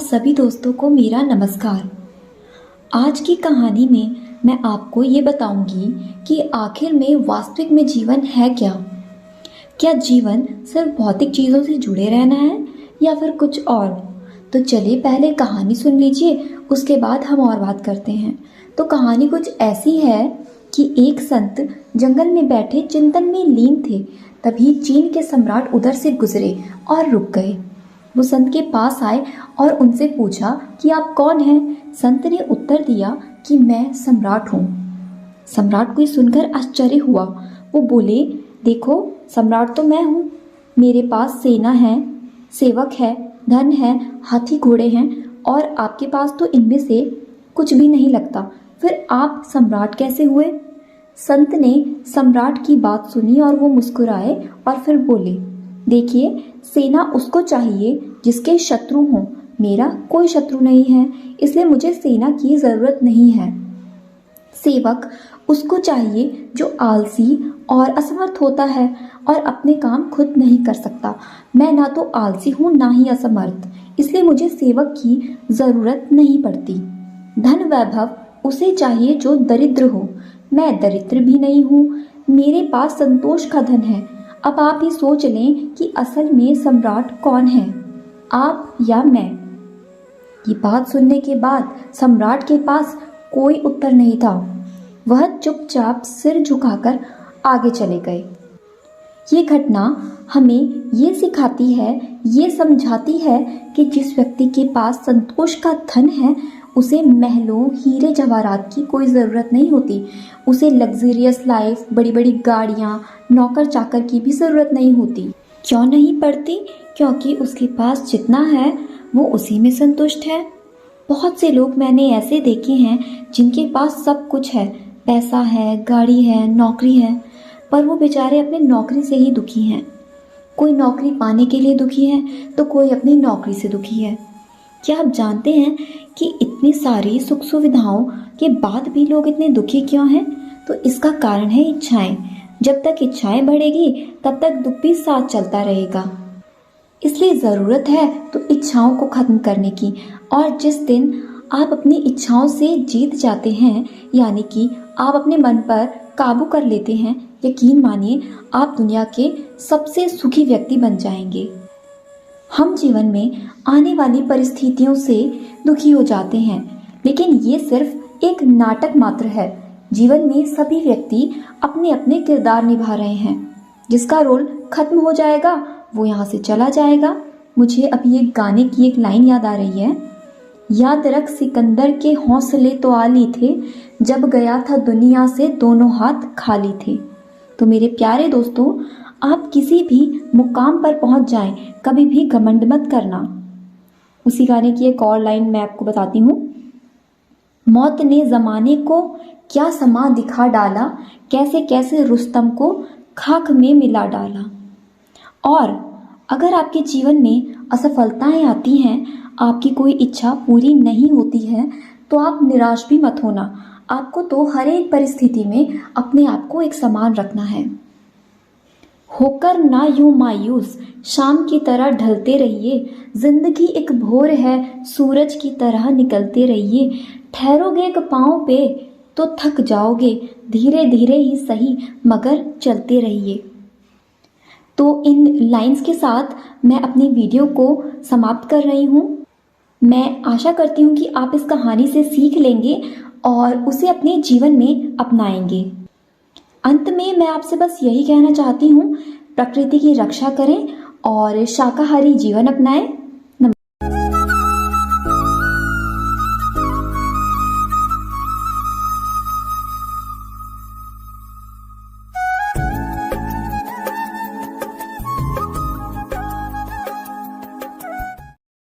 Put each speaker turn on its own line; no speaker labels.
सभी दोस्तों को मेरा नमस्कार। आज की कहानी में मैं आपको ये बताऊंगी कि आखिर में वास्तविक में जीवन है क्या। क्या जीवन सिर्फ भौतिक चीज़ों से जुड़े रहना है या फिर कुछ और। तो चलिए पहले कहानी सुन लीजिए, उसके बाद हम और बात करते हैं। तो कहानी कुछ ऐसी है कि एक संत जंगल में बैठे चिंतन में लीन थे। तभी चीन के सम्राट उधर से गुजरे और रुक गए। वो संत के पास आए और उनसे पूछा कि आप कौन हैं। संत ने उत्तर दिया कि मैं सम्राट हूँ। सम्राट को ये सुनकर आश्चर्य हुआ। वो बोले, देखो सम्राट तो मैं हूँ, मेरे पास सेना है, सेवक है, धन है, हाथी घोड़े हैं और आपके पास तो इनमें से कुछ भी नहीं लगता, फिर आप सम्राट कैसे हुए। संत ने सम्राट की बात सुनी और वो मुस्कुराए और फिर बोले, देखिए सेना उसको चाहिए जिसके शत्रु हों, मेरा कोई शत्रु नहीं है, इसलिए मुझे सेना की ज़रूरत नहीं है। सेवक उसको चाहिए जो आलसी और असमर्थ होता है और अपने काम खुद नहीं कर सकता। मैं ना तो आलसी हूँ ना ही असमर्थ, इसलिए मुझे सेवक की ज़रूरत नहीं पड़ती। धन वैभव उसे चाहिए जो दरिद्र हो, मैं दरिद्र भी नहीं हूँ, मेरे पास संतोष का धन है। अब आप ही सोच लें कि असल में सम्राट कौन है, आप या मैं। ये बात सुनने के बाद सम्राट के पास कोई उत्तर नहीं था। वह चुपचाप सिर झुकाकर आगे चले गए। ये घटना हमें ये सिखाती है, ये समझाती है कि जिस व्यक्ति के पास संतोष का धन है उसे महलों, हीरे जवाहरात की कोई ज़रूरत नहीं होती। उसे लग्जरियस लाइफ, बड़ी बड़ी गाड़ियाँ, नौकर चाकर की भी ज़रूरत नहीं होती। क्यों नहीं पड़ती? क्योंकि उसके पास जितना है वो उसी में संतुष्ट है। बहुत से लोग मैंने ऐसे देखे हैं जिनके पास सब कुछ है, पैसा है, गाड़ी है, नौकरी है, पर वो बेचारे अपने नौकरी से ही दुखी हैं। कोई नौकरी पाने के लिए दुखी है तो कोई अपनी नौकरी से दुखी है। क्या आप जानते हैं कि इतनी सारी सुख सुविधाओं के बाद भी लोग इतने दुखी क्यों हैं? तो इसका कारण है इच्छाएं। जब तक इच्छाएं बढ़ेगी तब तक दुख भी साथ चलता रहेगा। इसलिए ज़रूरत है तो इच्छाओं को ख़त्म करने की। और जिस दिन आप अपनी इच्छाओं से जीत जाते हैं, यानी कि आप अपने मन पर काबू कर लेते हैं, यकीन मानिए आप दुनिया के सबसे सुखी व्यक्ति बन जाएंगे। हम जीवन में आने वाली परिस्थितियों से दुखी हो जाते हैं, लेकिन ये सिर्फ एक नाटक मात्र है। जीवन में सभी व्यक्ति अपने अपने किरदार निभा रहे हैं। जिसका रोल खत्म हो जाएगा वो यहाँ से चला जाएगा। मुझे अभी एक गाने की एक लाइन याद आ रही है, याद रख सिकंदर के हौसले तो आली थे, जब गया था दुनिया से दोनों हाथ खाली थे। तो मेरे प्यारे दोस्तों, आप किसी भी मुकाम पर पहुंच जाएं, कभी भी घमंड मत करना। उसी गाने की एक और लाइन मैं आपको बताती हूँ, मौत ने जमाने को क्या समा दिखा डाला, कैसे कैसे रुस्तम को खाक में मिला डाला। और अगर आपके जीवन में असफलताएं आती हैं, आपकी कोई इच्छा पूरी नहीं होती है, तो आप निराश भी मत होना। आपको तो हर एक परिस्थिति में अपने आप को एक समान रखना है। होकर ना यूं मायूस, शाम की तरह ढलते रहिए, जिंदगी एक भोर है, सूरज की तरह निकलते रहिए। ठहरोगे एक पाँव पे तो थक जाओगे, धीरे धीरे ही सही मगर चलते रहिए। तो इन लाइंस के साथ मैं अपनी वीडियो को समाप्त कर रही हूँ। मैं आशा करती हूँ कि आप इस कहानी से सीख लेंगे और उसे अपने जीवन में अपनाएंगे। अंत में मैं आपसे बस यही कहना चाहती हूँ, प्रकृति की रक्षा करें और शाकाहारी जीवन अपनाएं।